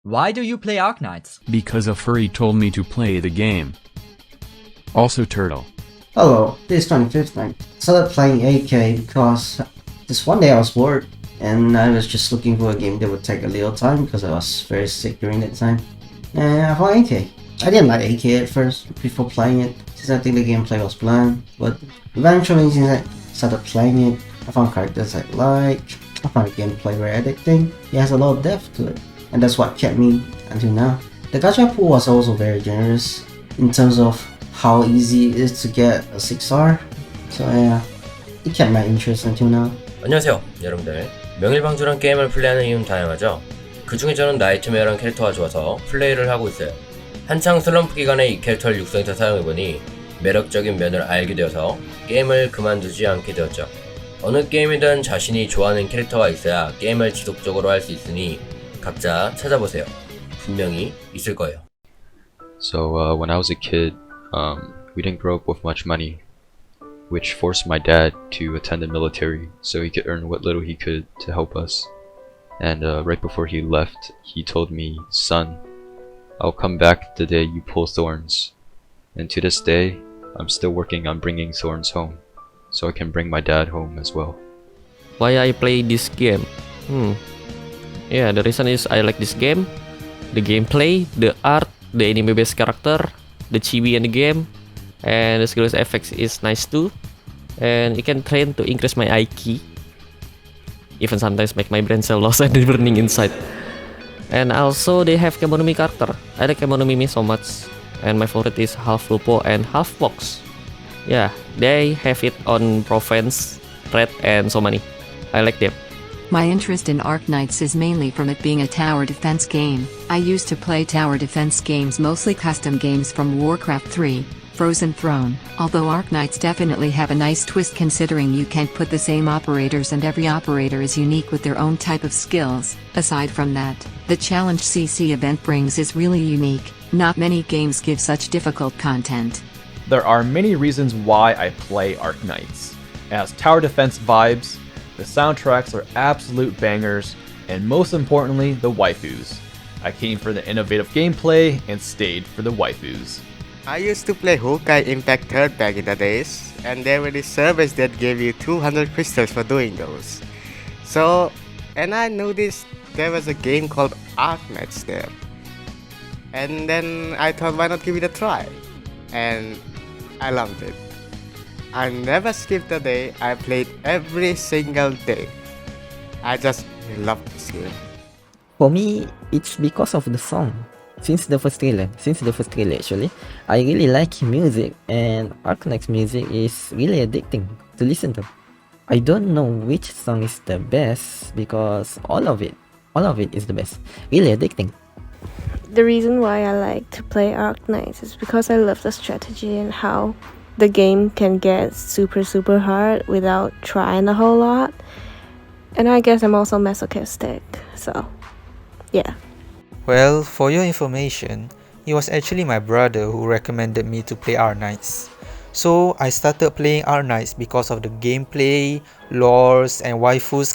Why do you play Arknights? Because a furry told me to play the game. Also Turtle. Hello, this is 25th night. I started playing AK because this one day I was bored and I was just looking for a game that would take a little time because I was very sick during that time. And I found AK. I didn't like AK at first before playing it since I think the gameplay was bland, but eventually since I started playing it, I found characters I like, I found the gameplay very addicting, it has a lot of depth to it, and that's what kept me until now. The gacha pool was also very generous in terms of how easy it is to get a 6R, so yeah, it kept my interest until now. 안녕하세요 여러분들. 명일방주란 게임을 플레이하는 이유는 다양하죠. 그 중에 저는 나이트메어란 캐릭터가 좋아서 플레이를 하고 있어요. 한창 슬럼프 기간에 이 캐릭터를 육성해서 사용해보니 매력적인 면을 알게 되어서 게임을 그만두지 않게 되었죠. 어느 게임이든 자신이 좋아하는 캐릭터가 있어야 게임을 지속적으로 할 수 있으니 각자 찾아보세요. 분명히 있을 거예요. So when I was a kid, we didn't grow up with much money, which forced my dad to attend the military so he could earn what little he could to help us. And right before he left, he told me, "Son, I'll come back the day you pull thorns." And to this day, I'm still working on bringing thorns home, so I can bring my dad home as well. Why I play this game? Yeah, the reason is I like this game, the gameplay, the art, the anime-based character, the chibi in the game, and the skills effects is nice too. And it can train to increase my IQ. Even sometimes make my brain cell loss and burning inside. And also they have Kemonomi character. I like Kemonomi so much. And my favorite is half Lupo and half Fox. Yeah, they have it on Provence, Red, and so many. I like them. My interest in Arknights is mainly from it being a tower defense game. I used to play tower defense games, mostly custom games from Warcraft 3, Frozen Throne, although Arknights definitely have a nice twist considering you can't put the same operators and every operator is unique with their own type of skills. Aside from that, the challenge CC event brings is really unique. Not many games give such difficult content. There are many reasons why I play Arknights. It has tower defense vibes, the soundtracks are absolute bangers, and most importantly, the waifus. I came for the innovative gameplay and stayed for the waifus. I used to play Honkai Impact 3rd back in the days, and there were these servers that gave you 200 crystals for doing those. So, and I noticed there was a game called Arknights there. And then I thought, why not give it a try? And I loved it. I never skipped a day, I played every single day. I just love this game. For me, it's because of the song. Since the first trailer actually, I really like music, and Arknights music is really addicting to listen to. I don't know which song is the best because all of it is the best. Really addicting. The reason why I like to play Arknights is because I love the strategy and how the game can get super hard without trying a whole lot. And I guess I'm also masochistic, so yeah. Well, for your information, it was actually my brother who recommended me to play Arknights. So I started playing Arknights because of the gameplay, lores, and waifus.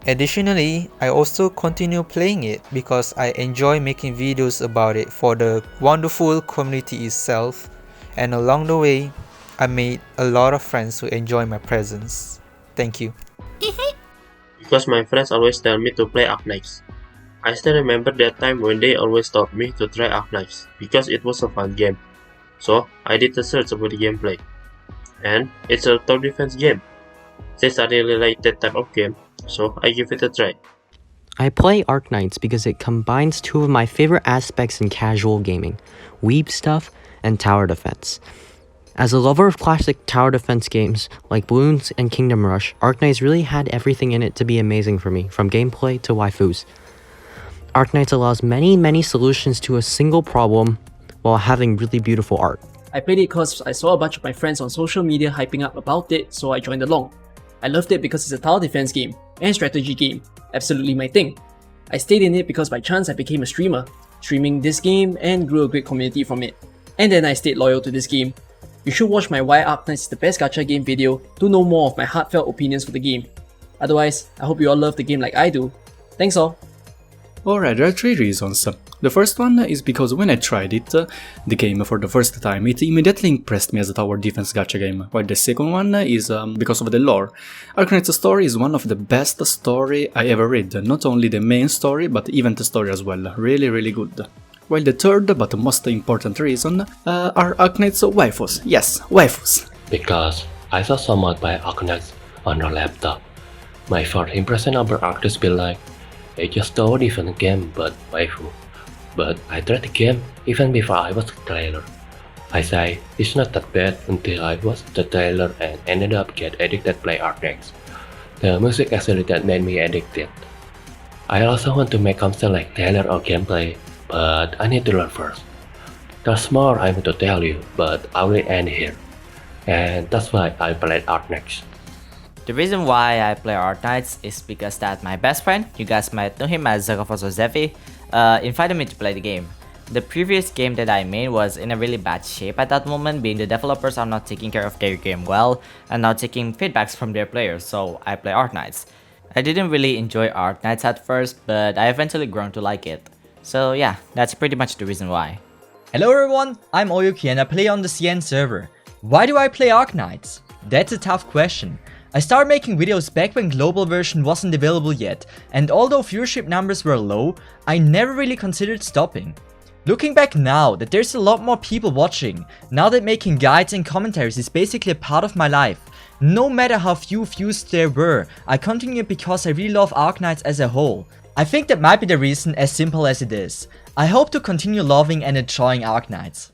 Additionally, I also continue playing it because I enjoy making videos about it for the wonderful community itself, and along the way, I made a lot of friends who enjoy my presence. Thank you. Because my friends always tell me to play Arknights. I still remember that time when they always told me to try Arknights because it was a fun game. So I did a search about the gameplay. And it's a tower defense game. Since I really like that type of game, so I give it a try. I play Arknights because it combines two of my favorite aspects in casual gaming, weeb stuff and tower defense. As a lover of classic tower defense games like Bloons and Kingdom Rush, Arknights really had everything in it to be amazing for me, from gameplay to waifus. Arknights allows many solutions to a single problem while having really beautiful art. I played it because I saw a bunch of my friends on social media hyping up about it, so I joined along. I loved it because it's a tower defense game and strategy game, absolutely my thing. I stayed in it because by chance I became a streamer, streaming this game and grew a great community from it. And then I stayed loyal to this game. You should watch my Why Arknights is the best gacha game video to know more of my heartfelt opinions for the game. Otherwise, I hope you all love the game like I do. Thanks all! Alright, there are 3 reasons. The first one is because when I tried it, the game for the first time, it immediately impressed me as a tower defense gacha game, while the second one is because of the lore. Arknights' story is one of the best story I ever read, not only the main story but even the story as well, really good. While the third but most important reason are Arknights waifus, yes, waifus. Because I saw some mod by Arknights on your laptop. My first impression of the Arknights be like, it's just a different game but waifu. But I tried the game even before I watched the trailer. I say it's not that bad until I watched the trailer and ended up get addicted to play Arknights. The music actually that made me addicted. I also want to make content like trailer or gameplay, but I need to learn first. There's more I want to tell you, but I will end here. And that's why I played Arknights. The reason why I play Arknights is because that my best friend, you guys might know him as Zefi, invited me to play the game. The previous game that I made was in a really bad shape at that moment, being the developers are not taking care of their game well and not taking feedbacks from their players, so I play Arknights. I didn't really enjoy Arknights at first, but I eventually grown to like it. So yeah, that's pretty much the reason why. Hello everyone, I'm Oyuki and I play on the CN server. Why do I play Arknights? That's a tough question. I started making videos back when global version wasn't available yet, and although viewership numbers were low, I never really considered stopping. Looking back now that there's a lot more people watching, now that making guides and commentaries is basically a part of my life, no matter how few views there were, I continued because I really love Arknights as a whole. I think that might be the reason, as simple as it is. I hope to continue loving and enjoying Arknights.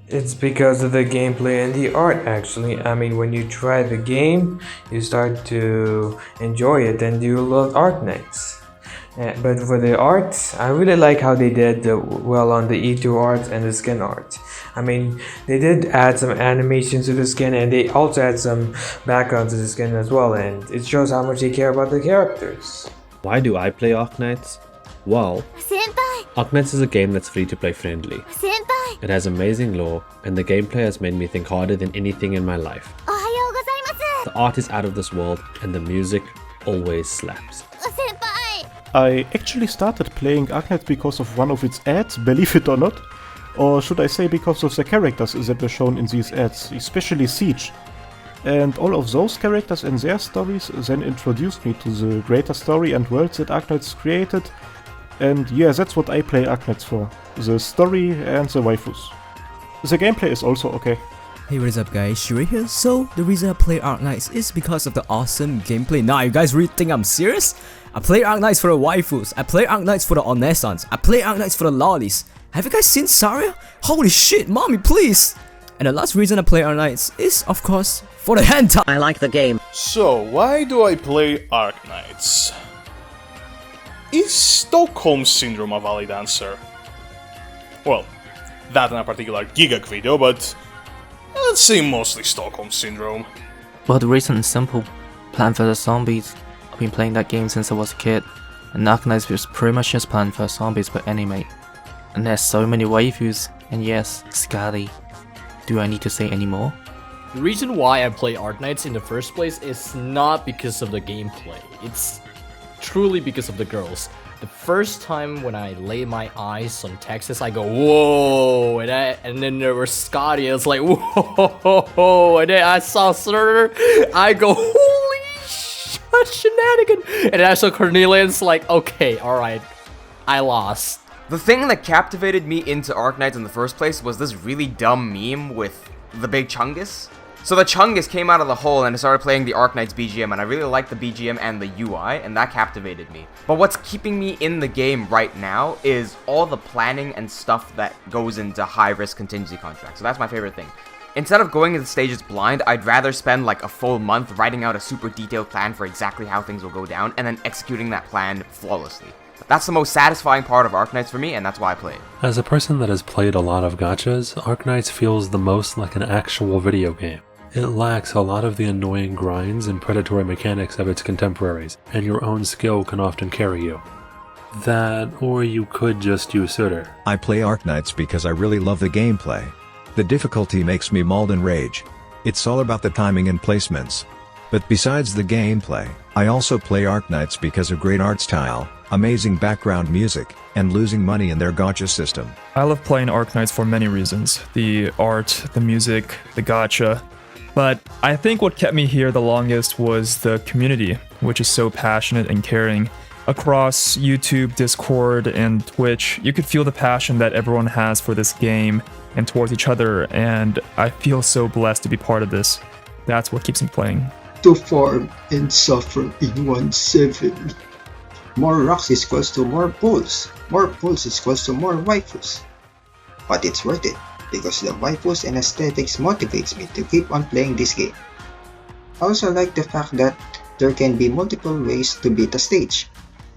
It's because of the gameplay and the art actually. I mean, when you try the game, you start to enjoy it and you love Arknights. But for the art, I really like how they did well on the E2 art and the skin art. I mean, they did add some animations to the skin and they also add some background to the skin as well, and it shows how much they care about the characters. Why do I play Arknights? Well, Arknights is a game that's free to play friendly. It has amazing lore, and the gameplay has made me think harder than anything in my life. The art is out of this world, and the music always slaps. I actually started playing Arknights because of one of its ads, believe it or not. Or should I say because of the characters that were shown in these ads, especially Siege. And all of those characters and their stories then introduced me to the greater story and worlds that Arknights created. And yeah, that's what I play Arknights for. The story and the waifus. The gameplay is also okay. Hey, what is up guys, Shireii here. So, the reason I play Arknights is because of the awesome gameplay. Nah, you guys really think I'm serious? I play Arknights for the waifus, I play Arknights for the onesans, I play Arknights for the lollies. Have you guys seen Saria? Holy shit, mommy please! And the last reason I play Arknights is, of course, for the hentai. I like the game. So, why do I play Arknights? Is Stockholm Syndrome a valid answer? Well, that in a particular Gigak video, but let's say mostly Stockholm Syndrome. Well, the reason is simple. Planefern vs Zombies. I've been playing that game since I was a kid, and Arknights is pretty much just Planefern vs Zombies but anime. And there's so many waifus, and yes, Scotty. Do I need to say any more? The reason why I play Arknights in the first place is not because of the gameplay. It's truly because of the girls. The first time when I laid my eyes on Takdes, I go, whoa, and then there was Scotty, it's like, whoa, and then I saw Sir, I go, holy shenanigan, and then I saw Cornelia, and it's like, okay, alright, I lost. The thing that captivated me into Arknights in the first place was this really dumb meme with the big Chungus. So the Chungus came out of the hole and I started playing the Arknights BGM, and I really liked the BGM and the UI, and that captivated me. But what's keeping me in the game right now is all the planning and stuff that goes into high-risk contingency contracts. So that's my favorite thing. Instead of going into stages blind, I'd rather spend like a full month writing out a super detailed plan for exactly how things will go down, and then executing that plan flawlessly. That's the most satisfying part of Arknights for me, and that's why I play it. As a person that has played a lot of gachas, Arknights feels the most like an actual video game. It lacks a lot of the annoying grinds and predatory mechanics of its contemporaries, and your own skill can often carry you. That, or you could just use Suitor. I play Arknights because I really love the gameplay. The difficulty makes me mauled and rage. It's all about the timing and placements. But besides the gameplay, I also play Arknights because of great art style, amazing background music, and losing money in their gacha system. I love playing Arknights for many reasons. The art, the music, the gacha. But I think what kept me here the longest was the community, which is so passionate and caring. Across YouTube, Discord, and Twitch, you could feel the passion that everyone has for this game and towards each other, and I feel so blessed to be part of this. That's what keeps me playing. To farm and suffer in 1-7. More rocks is equals to more pulls. More pulls is equals to more waifus. But it's worth it, because the waifus and aesthetics motivates me to keep on playing this game. I also like the fact that there can be multiple ways to beat a stage.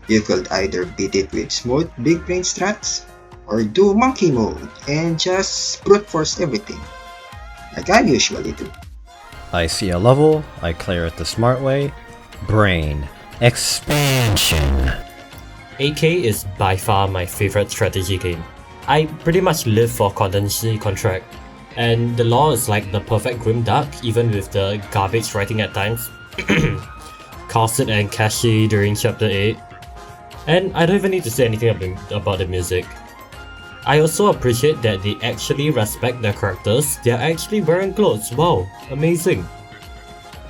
You could either beat it with smooth big brain strats, or do monkey mode and just brute force everything, like I usually do. I see a level, I clear it the smart way. Brain expansion. AK is by far my favorite strategy game. I pretty much live for contingency contract, and the lore is like the perfect grim dark, even with the garbage writing at times. Casted and Kashi during chapter 8. And I don't even need to say anything about the music. I also appreciate that they actually respect their characters. They are actually wearing clothes. Wow, amazing.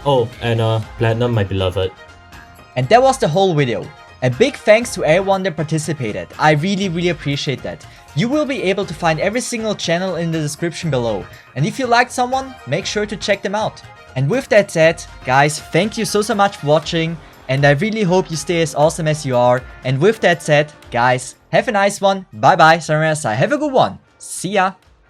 Oh, and Platinum, my beloved. And that was the whole video. A big thanks to everyone that participated. I really appreciate that. You will be able to find every single channel in the description below. And if you liked someone, make sure to check them out. And with that said, guys, thank you so much for watching. And I really hope you stay as awesome as you are. And with that said, guys, have a nice one. Bye bye, Sarasa. Have a good one. See ya.